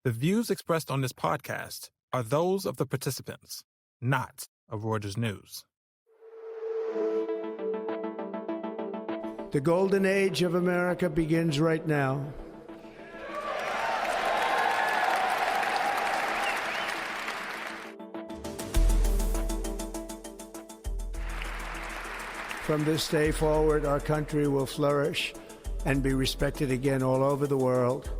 The views expressed on this podcast are those of the participants, not of Reuters News. The golden age of America begins right now. From this day forward, our country will flourish and be respected again all over the world.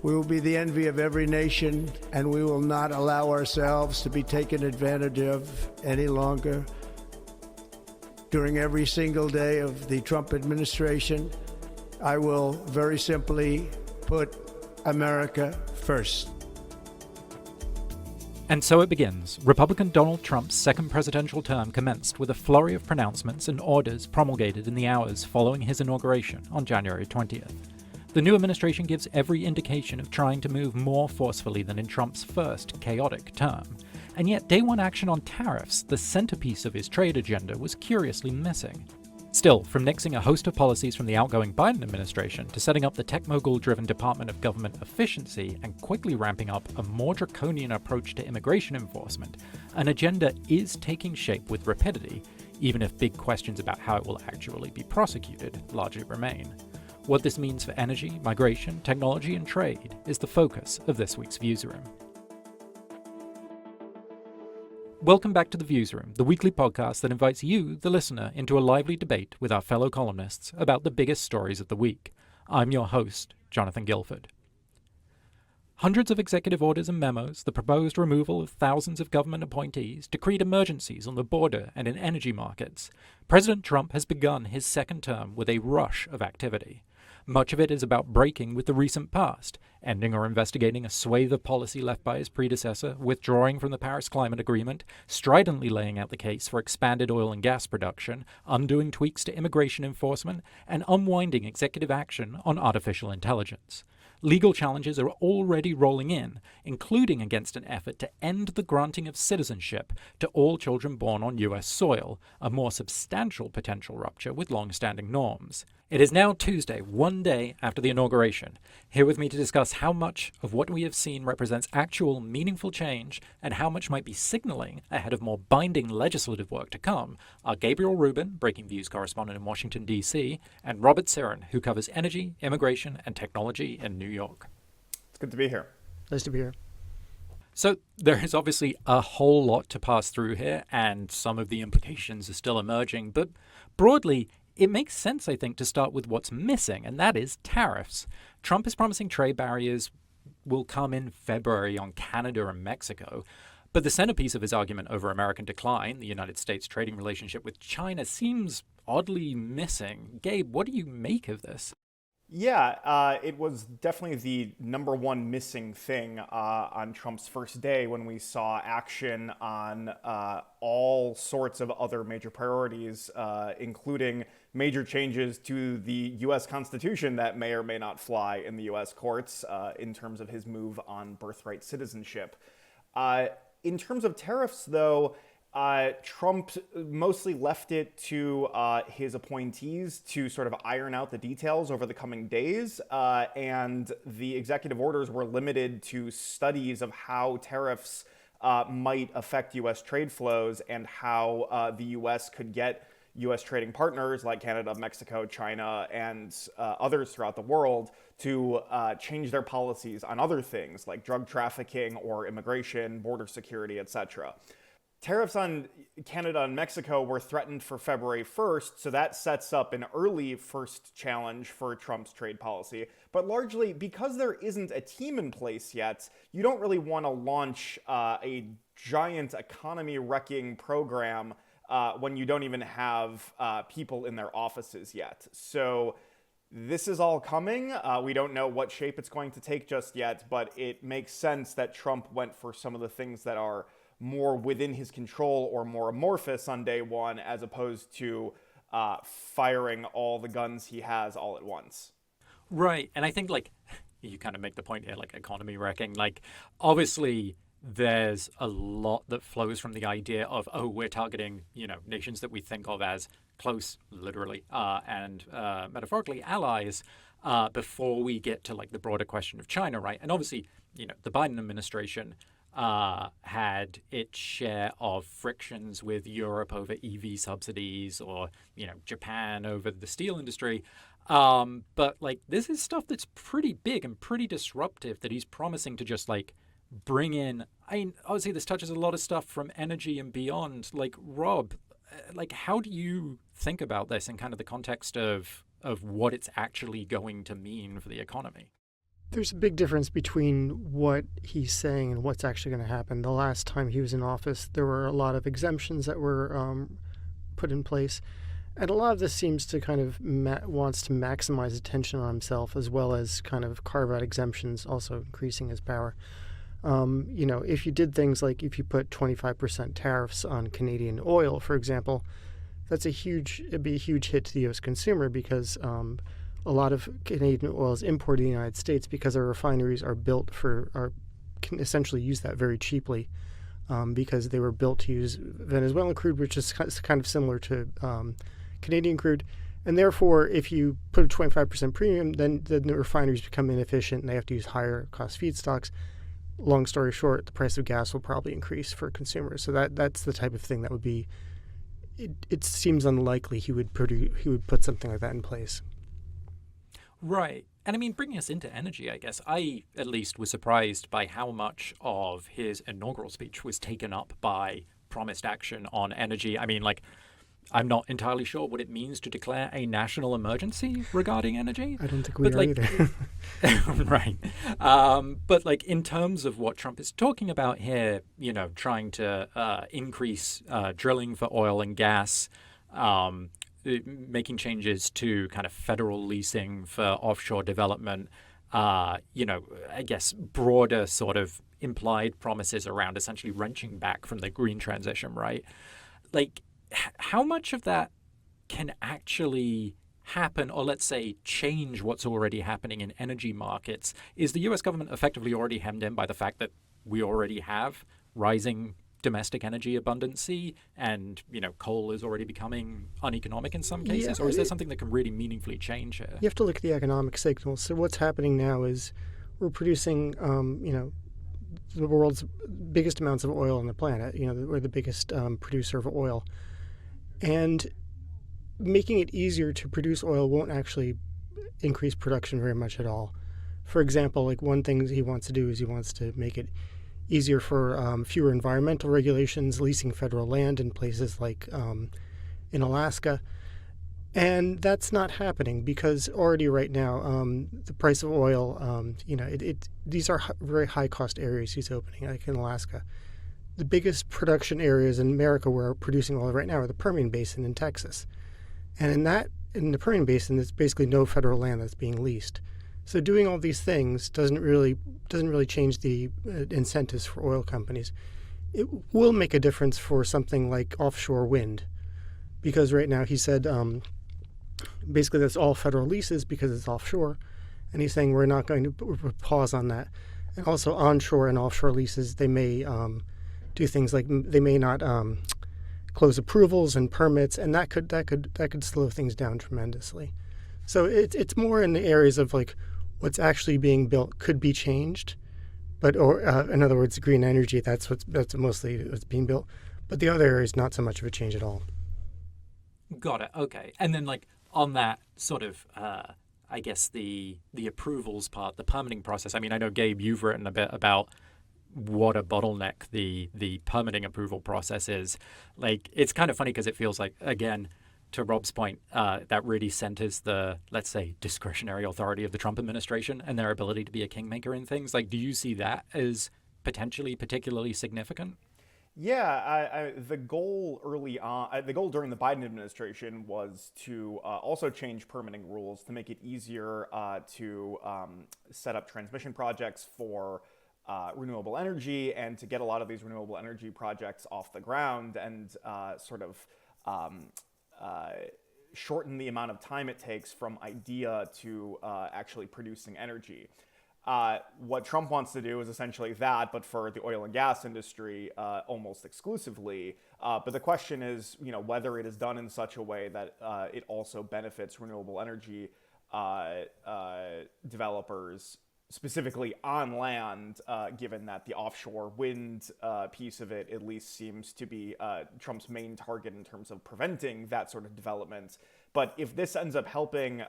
We will be the envy of every nation, and we will not allow ourselves to be taken advantage of any longer. During every single day of the Trump administration, I will very simply put America first. And so it begins. Republican Donald Trump's second presidential term commenced with a flurry of pronouncements and orders promulgated in the hours following his inauguration on January 20th. The new administration gives every indication of trying to move more forcefully than in Trump's first chaotic term. And yet, day one action on tariffs, the centerpiece of his trade agenda, was curiously missing. Still, from nixing a host of policies from the outgoing Biden administration to setting up the tech mogul-driven Department of Government Efficiency and quickly ramping up a more draconian approach to immigration enforcement, an agenda is taking shape with rapidity, even if big questions about how it will actually be prosecuted largely remain. What this means for energy, migration, technology, and trade is the focus of this week's Viewsroom. Welcome back to the Viewsroom, the weekly podcast that invites you, the listener, into a lively debate with our fellow columnists about the biggest stories of the week. I'm your host, Jonathan Guilford. Hundreds of executive orders and memos, the proposed removal of thousands of government appointees, decreed emergencies on the border and in energy markets. President Trump has begun his second term with a rush of activity. Much of it is about breaking with the recent past, ending or investigating a swathe of policy left by his predecessor, withdrawing from the Paris Climate Agreement, stridently laying out the case for expanded oil and gas production, undoing tweaks to immigration enforcement, and unwinding executive action on artificial intelligence. Legal challenges are already rolling in, including against an effort to end the granting of citizenship to all children born on U.S. soil, a more substantial potential rupture with long-standing norms. It is now Tuesday, one day after the inauguration. Here with me to discuss how much of what we have seen represents actual meaningful change and how much might be signaling ahead of more binding legislative work to come are Gabriel Rubin, Breakingviews correspondent in Washington, D.C., and Robert Siren, who covers energy, immigration, and technology in New York. It's good to be here. Nice to be here. So there is obviously a whole lot to pass through here, and some of the implications are still emerging, but broadly, it makes sense, I think, to start with what's missing, and that is tariffs. Trump is promising trade barriers will come in February on Canada and Mexico, but the centerpiece of his argument over American decline, the United States' trading relationship with China, seems oddly missing. Gabe, what do you make of this? Yeah, it was definitely the number one missing thing on Trump's first day when we saw action on all sorts of other major priorities, including major changes to the U.S. Constitution that may or may not fly in the U.S. courts in terms of his move on birthright citizenship. In terms of tariffs, though, Trump mostly left it to his appointees to sort of iron out the details over the coming days, and the executive orders were limited to studies of how tariffs might affect U.S. trade flows and how the U.S. could get U.S. trading partners like Canada, Mexico, China, and others throughout the world to change their policies on other things like drug trafficking or immigration, border security, etc. Tariffs on Canada and Mexico were threatened for February 1st, so that sets up an early first challenge for Trump's trade policy. But largely, because there isn't a team in place yet, you don't really want to launch a giant economy-wrecking program when you don't even have people in their offices yet. So this is all coming. We don't know what shape it's going to take just yet, but it makes sense that Trump went for some of the things that are more within his control or more amorphous on day one, as opposed to firing all the guns he has all at once. Right. And I think, you kind of make the point here, economy wrecking. Obviously, there's a lot that flows from the idea of, we're targeting, nations that we think of as close, literally, and metaphorically allies. before we get to like the broader question of China, right? And obviously, the Biden administration had its share of frictions with Europe over EV subsidies, or Japan over the steel industry. But like this is stuff that's pretty big and pretty disruptive that he's promising to just like bring in. I mean, obviously this touches a lot of stuff from energy and beyond. Like Rob, like how do you think about this in kind of the context of what it's actually going to mean for the economy? There's a big difference between what he's saying and what's actually going to happen. The last time he was in office, there were a lot of exemptions that were put in place. And a lot of this seems to kind of wants to maximize attention on himself, as well as kind of carve out exemptions, also increasing his power. If you did things like if you put 25% tariffs on Canadian oil, for example, it'd be a huge hit to the U.S. consumer, because a lot of Canadian oil is imported to the United States because our refineries can essentially use that very cheaply, because they were built to use Venezuelan crude, which is kind of similar to Canadian crude. And therefore, if you put a 25% premium, then the refineries become inefficient and they have to use higher cost feedstocks. Long story short, the price of gas will probably increase for consumers. So that's the type of thing that would be. It seems unlikely he would put something like that in place. Right. And I mean, bringing us into energy, I guess, I at least was surprised by how much of his inaugural speech was taken up by promised action on energy. I mean, like, I'm not entirely sure what it means to declare a national emergency regarding energy. I don't think we are either. Right. But like in terms of what Trump is talking about here, trying to increase drilling for oil and gas, making changes to kind of federal leasing for offshore development, I guess broader sort of implied promises around essentially wrenching back from the green transition, right? Like, how much of that can actually happen, or let's say change what's already happening in energy markets? Is the US government effectively already hemmed in by the fact that we already have rising domestic energy abundancy and, coal is already becoming uneconomic in some cases? Or is there something that can really meaningfully change here? You have to look at the economic signals. So what's happening now is we're producing, the world's biggest amounts of oil on the planet. We're the biggest producer of oil. And making it easier to produce oil won't actually increase production very much at all. For example, like one thing he wants to do is he wants to make it easier for fewer environmental regulations, leasing federal land in places like in Alaska. And that's not happening because already right now, the price of oil, these are very high-cost areas he's opening, like in Alaska. The biggest production areas in America where we're producing oil right now are the Permian Basin in Texas. And in the Permian Basin, there's basically no federal land that's being leased. So doing all these things doesn't really change the incentives for oil companies. It will make a difference for something like offshore wind, because right now he said basically that's all federal leases because it's offshore, and he's saying we're not going to pause on that. And also onshore and offshore leases, they may do things like they may not close approvals and permits, and that could slow things down tremendously. So it's more in the areas of like what's actually being built could be changed, but in other words, green energy, that's mostly what's being built. But the other areas, not so much of a change at all. Got it. Okay. And then like on that sort of I guess the approvals part, the permitting process. I mean, I know Gabe, you've written a bit about what a bottleneck the permitting approval process is. Like, it's kind of funny because it feels like, again, to Rob's point, that really centers the, let's say, discretionary authority of the Trump administration and their ability to be a kingmaker in things. Like, do you see that as potentially particularly significant? Yeah, the goal early on, the goal during the Biden administration was to also change permitting rules to make it easier to set up transmission projects for renewable energy and to get a lot of these renewable energy projects off the ground and sort of shorten the amount of time it takes from idea to actually producing energy. What Trump wants to do is essentially that, but for the oil and gas industry almost exclusively. But the question is, whether it is done in such a way that it also benefits renewable energy developers, specifically on land, given that the offshore wind piece of it at least seems to be Trump's main target in terms of preventing that sort of development. But if this ends up helping,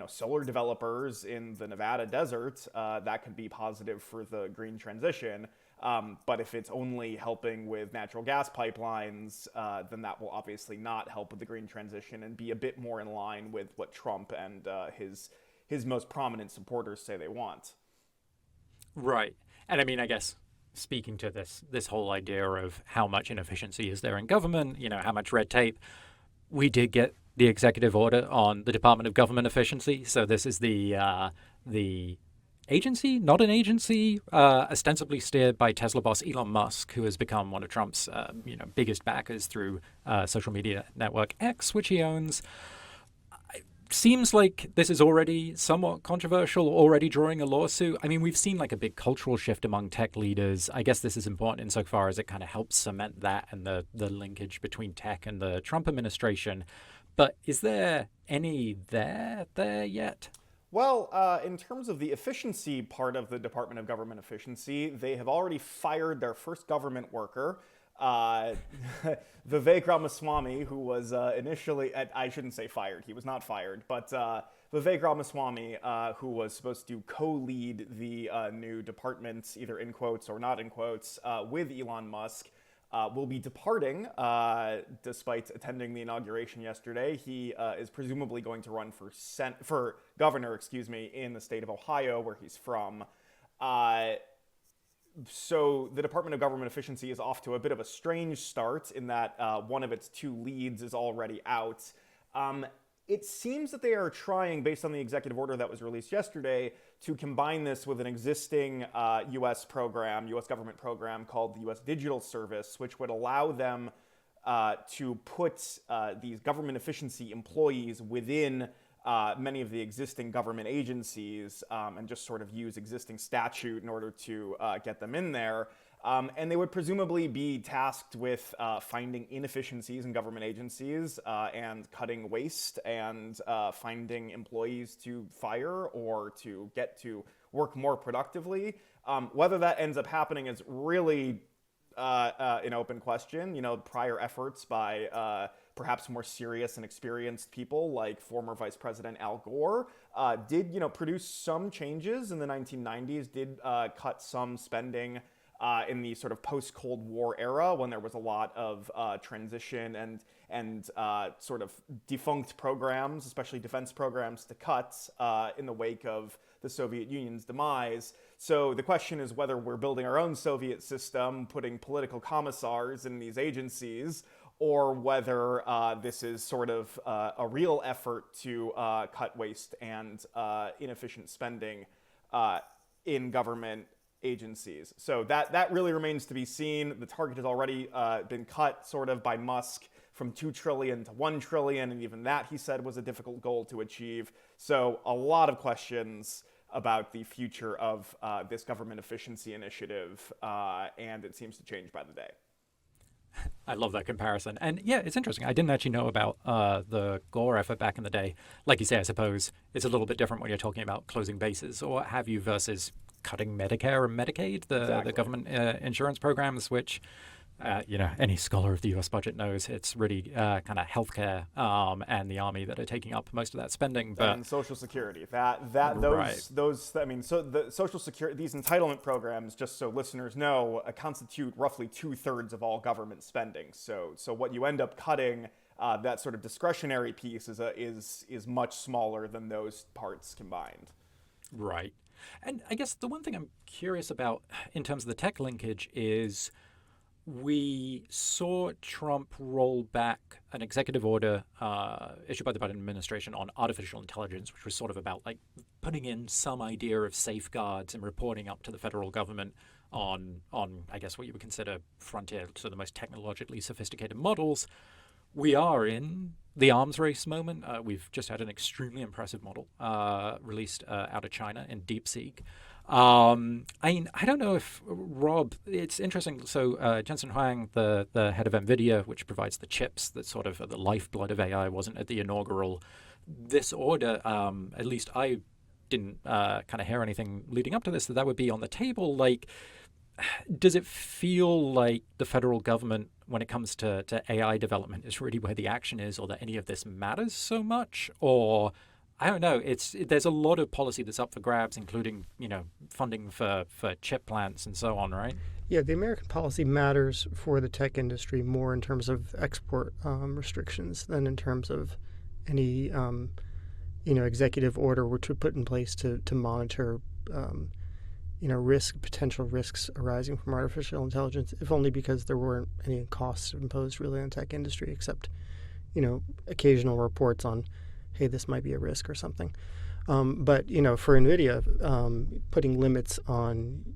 solar developers in the Nevada desert, that could be positive for the green transition. But if it's only helping with natural gas pipelines, then that will obviously not help with the green transition and be a bit more in line with what Trump and his most prominent supporters say they want. Right. And I mean, I guess speaking to this whole idea of how much inefficiency is there in government, how much red tape, we did get the executive order on the Department of Government Efficiency. So this is the agency, not an agency, ostensibly steered by Tesla boss Elon Musk, who has become one of Trump's biggest backers through social media network X, which he owns. Seems like this is already somewhat controversial, already drawing a lawsuit. I mean, we've seen like a big cultural shift among tech leaders. I guess this is important insofar as it kind of helps cement that and the linkage between tech and the Trump administration. But is there any there yet? Well, in terms of the efficiency part of the Department of Government Efficiency, they have already fired their first government worker, Vivek Ramaswamy, who was initially, I shouldn't say fired, he was not fired, but Vivek Ramaswamy, who was supposed to co-lead the new department, either in quotes or not in quotes, with Elon Musk, will be departing despite attending the inauguration yesterday. He is presumably going to run for governor, in the state of Ohio, where he's from. So the Department of Government Efficiency is off to a bit of a strange start in that one of its two leads is already out. It seems that they are trying, based on the executive order that was released yesterday, to combine this with an existing U.S. government program called the U.S. Digital Service, which would allow them to put these government efficiency employees within many of the existing government agencies and just sort of use existing statute in order to get them in there. And they would presumably be tasked with finding inefficiencies in government agencies and cutting waste and finding employees to fire or to get to work more productively. Whether that ends up happening is really an open question. Prior efforts by perhaps more serious and experienced people like former Vice President Al Gore did, produce some changes in the 1990s, did cut some spending in the sort of post-Cold War era when there was a lot of transition and sort of defunct programs, especially defense programs, to cut in the wake of the Soviet Union's demise. So the question is whether we're building our own Soviet system, putting political commissars in these agencies, or whether this is sort of a real effort to cut waste and inefficient spending in government agencies. So that really remains to be seen. The target has already been cut sort of by Musk from $2 trillion to $1 trillion, and even that, he said, was a difficult goal to achieve. So a lot of questions about the future of this government efficiency initiative, and it seems to change by the day. I love that comparison. And yeah, it's interesting. I didn't actually know about the Gore effort back in the day. Like you say, I suppose it's a little bit different when you're talking about closing bases or what have you versus cutting Medicare and Medicaid, the government insurance programs, which, any scholar of the U.S. budget knows it's really kind of healthcare and the army that are taking up most of that spending. But and Social Security, those. I mean, so the Social Security, these entitlement programs, just so listeners know, constitute roughly 2/3 of all government spending. So what you end up cutting, that sort of discretionary piece, is much smaller than those parts combined. Right. And I guess the one thing I'm curious about in terms of the tech linkage is we saw Trump roll back an executive order issued by the Biden administration on artificial intelligence, which was sort of about like putting in some idea of safeguards and reporting up to the federal government on I guess what you would consider frontier, so the most technologically sophisticated models. We are in the arms race moment. We've just had an extremely impressive model released out of China in DeepSeek. I don't know if, Rob, it's interesting. So Jensen Huang, the head of NVIDIA, which provides the chips that sort of are the lifeblood of AI, wasn't at the inaugural this order, at least I didn't kind of hear anything leading up to this, that would be on the table. Like, does it feel like the federal government, when it comes to AI development, is really where the action is, or that any of this matters so much? Or I don't know. There's a lot of policy that's up for grabs, including, funding for chip plants and so on, right? Yeah, the American policy matters for the tech industry more in terms of export restrictions than in terms of any executive order which would put in place to monitor potential risks arising from artificial intelligence, if only because there weren't any costs imposed really on the tech industry except, occasional reports on, hey, this might be a risk or something. But for NVIDIA, putting limits on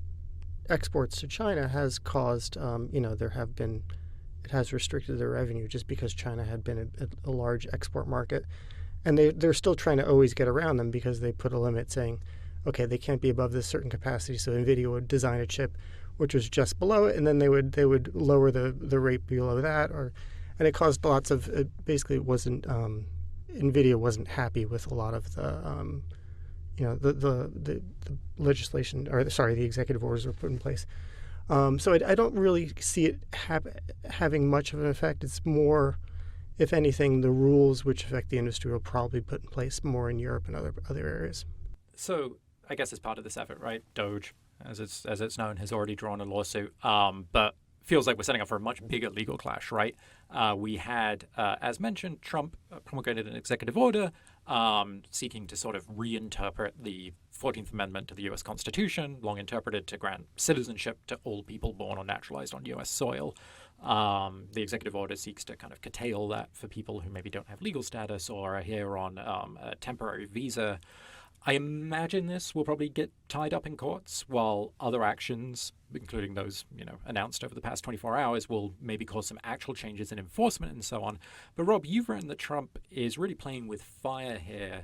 exports to China has caused, it has restricted their revenue just because China had been a large export market. And they're still trying to always get around them because they put a limit saying, okay, they can't be above this certain capacity. So NVIDIA would design a chip which was just below it, and then they would lower the rate below that, and it caused lots of. Basically, it wasn't NVIDIA wasn't happy with a lot of the the legislation, the executive orders were put in place. So I don't really see it having much of an effect. It's more, if anything, the rules which affect the industry will probably put in place more in Europe and other areas. So I guess as part of this effort, right, Doge, as it's known, has already drawn a lawsuit, but feels like we're setting up for a much bigger legal clash, right? We had, as mentioned, Trump promulgated an executive order seeking to sort of reinterpret the 14th Amendment to the U.S. Constitution, long interpreted to grant citizenship to all people born or naturalized on U.S. soil. The executive order seeks to kind of curtail that for people who maybe don't have legal status or are here on a temporary visa. I imagine this will probably get tied up in courts, while other actions, including those announced over the past 24 hours, will maybe cause some actual changes in enforcement and so on. But Rob, you've written that Trump is really playing with fire here,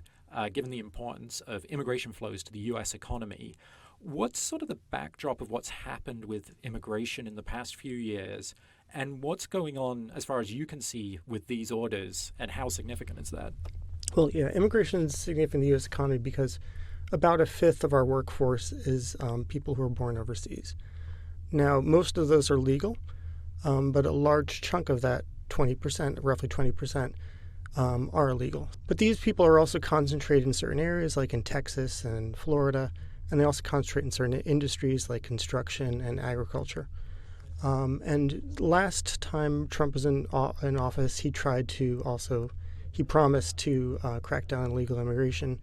given the importance of immigration flows to the U.S. economy. What's sort of the backdrop of what's happened with immigration in the past few years, and what's going on, as far as you can see, with these orders, and how significant is that? Well, yeah, immigration is significant in the U.S. economy because about a fifth of our workforce is people who are born overseas. Now, most of those are legal, but a large chunk of that, 20%, roughly 20%, are illegal. But these people are also concentrated in certain areas, like in Texas and Florida, and they also concentrate in certain industries like construction and agriculture. And last time Trump was in office, he promised to crack down on illegal immigration.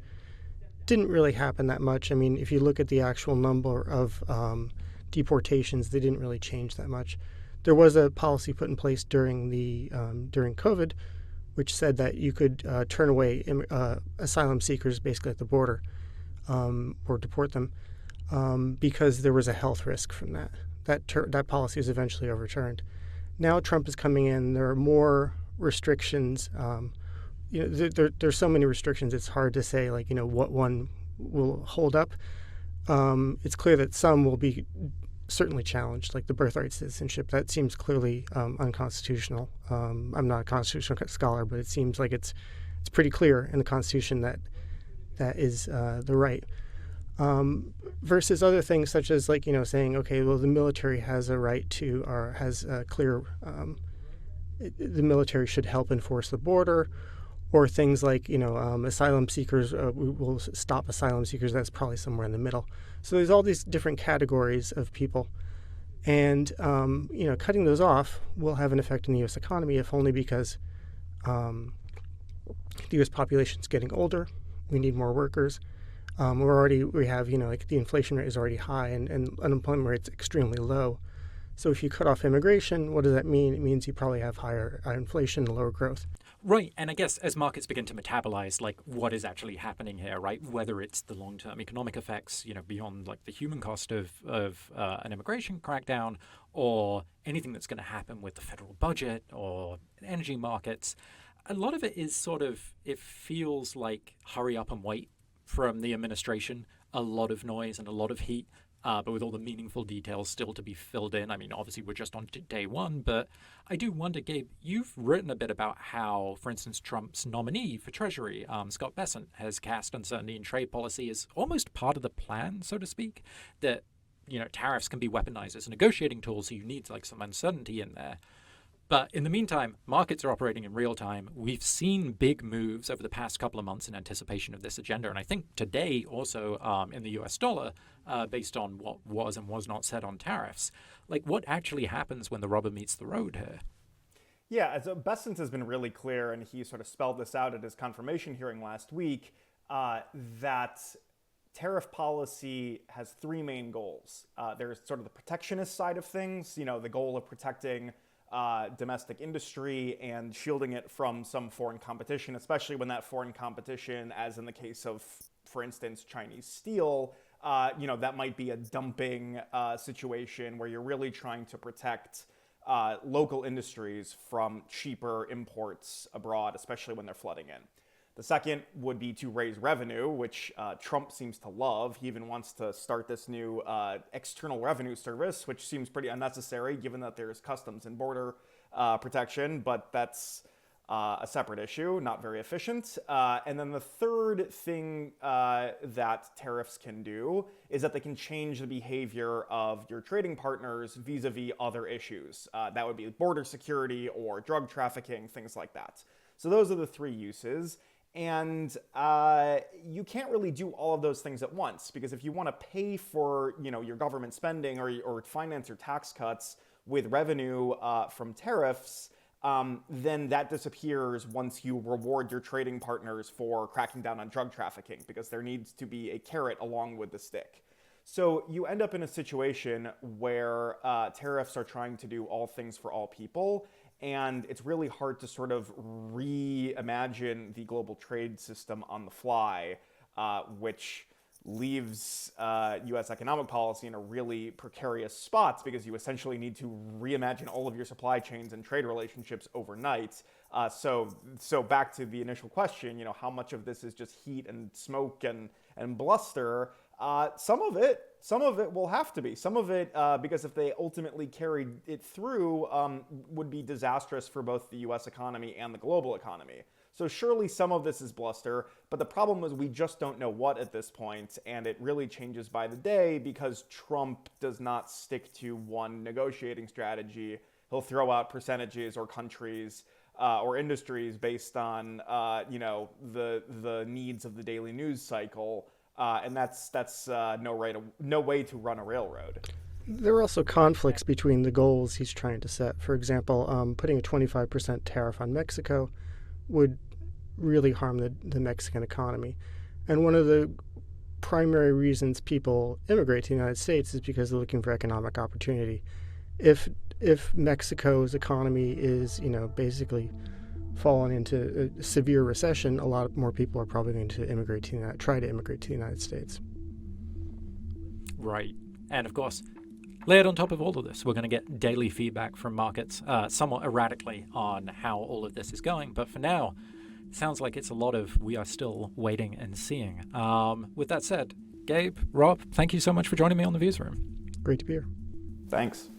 Didn't really happen that much. I mean, if you look at the actual number of deportations, they didn't really change that much. There was a policy put in place during COVID, which said that you could turn away asylum seekers basically at the border or deport them because there was a health risk from that. That policy was eventually overturned. Now Trump is coming in. There are more restrictions. There's so many restrictions. It's hard to say what one will hold up. It's clear that some will be certainly challenged, like the birthright citizenship. That seems clearly unconstitutional. I'm not a constitutional scholar, but it seems like it's pretty clear in the Constitution that is the right. Versus other things such as saying, okay, well, the military has a right to, or has a clear, the military should help enforce the border, or things like, asylum seekers, we will stop asylum seekers. That's probably somewhere in the middle. So there's all these different categories of people. And, cutting those off will have an effect in the U.S. economy, if only because the U.S. population is getting older. We need more workers. We have, the inflation rate is already high and unemployment rate's extremely low. So if you cut off immigration, what does that mean? It means you probably have higher inflation and lower growth. Right. And I guess as markets begin to metabolize, what is actually happening here, right? Whether it's the long-term economic effects, beyond the human cost of an immigration crackdown, or anything that's going to happen with the federal budget or energy markets, a lot of it is it feels like hurry up and wait from the administration, a lot of noise and a lot of heat. but with all the meaningful details still to be filled in. I mean, obviously, we're just on day one, but I do wonder, Gabe, you've written a bit about how, for instance, Trump's nominee for Treasury, Scott Bessent, has cast uncertainty in trade policy as almost part of the plan, so to speak, that, tariffs can be weaponized as a negotiating tool, so you need like some uncertainty in there. But in the meantime, markets are operating in real time. We've seen big moves over the past couple of months in anticipation of this agenda. And I think today also in the US dollar, based on what was and was not said on tariffs. Like, what actually happens when the rubber meets the road here? Yeah, so Bessent has been really clear, and he sort of spelled this out at his confirmation hearing last week, that tariff policy has three main goals. There's sort of the protectionist side of things, the goal of protecting domestic industry and shielding it from some foreign competition, especially when that foreign competition, as in the case of, for instance, Chinese steel, that might be a dumping situation where you're really trying to protect local industries from cheaper imports abroad, especially when they're flooding in. The second would be to raise revenue, which Trump seems to love. He even wants to start this new external revenue service, which seems pretty unnecessary given that there's customs and border protection, but that's a separate issue, not very efficient. And then the third thing that tariffs can do is that they can change the behavior of your trading partners vis-a-vis other issues. That would be border security or drug trafficking, things like that. So those are the three uses. And you can't really do all of those things at once, because if you want to pay for your government spending or finance your tax cuts with revenue from tariffs, then that disappears once you reward your trading partners for cracking down on drug trafficking, because there needs to be a carrot along with the stick. So you end up in a situation where tariffs are trying to do all things for all people. And it's really hard to sort of reimagine the global trade system on the fly, which leaves U.S. economic policy in a really precarious spot, because you essentially need to reimagine all of your supply chains and trade relationships overnight. So back to the initial question, how much of this is just heat and smoke and bluster? Some of it will have to be. Some of it, because if they ultimately carried it through, would be disastrous for both the U.S. economy and the global economy. So surely some of this is bluster, but the problem is we just don't know what at this point, and it really changes by the day because Trump does not stick to one negotiating strategy. He'll throw out percentages or countries or industries based on the needs of the daily news cycle. And that's no way to run a railroad. There are also conflicts between the goals he's trying to set. For example, putting a 25% tariff on Mexico would really harm the Mexican economy. And one of the primary reasons people immigrate to the United States is because they're looking for economic opportunity. If Mexico's economy is, basically fallen into a severe recession, a lot more people are probably going to try to immigrate to the United States. Right. And of course, layered on top of all of this, we're going to get daily feedback from markets somewhat erratically on how all of this is going. But for now, it sounds like it's a lot of we are still waiting and seeing. With that said, Gabe, Rob, thank you so much for joining me on the Viewsroom. Great to be here. Thanks.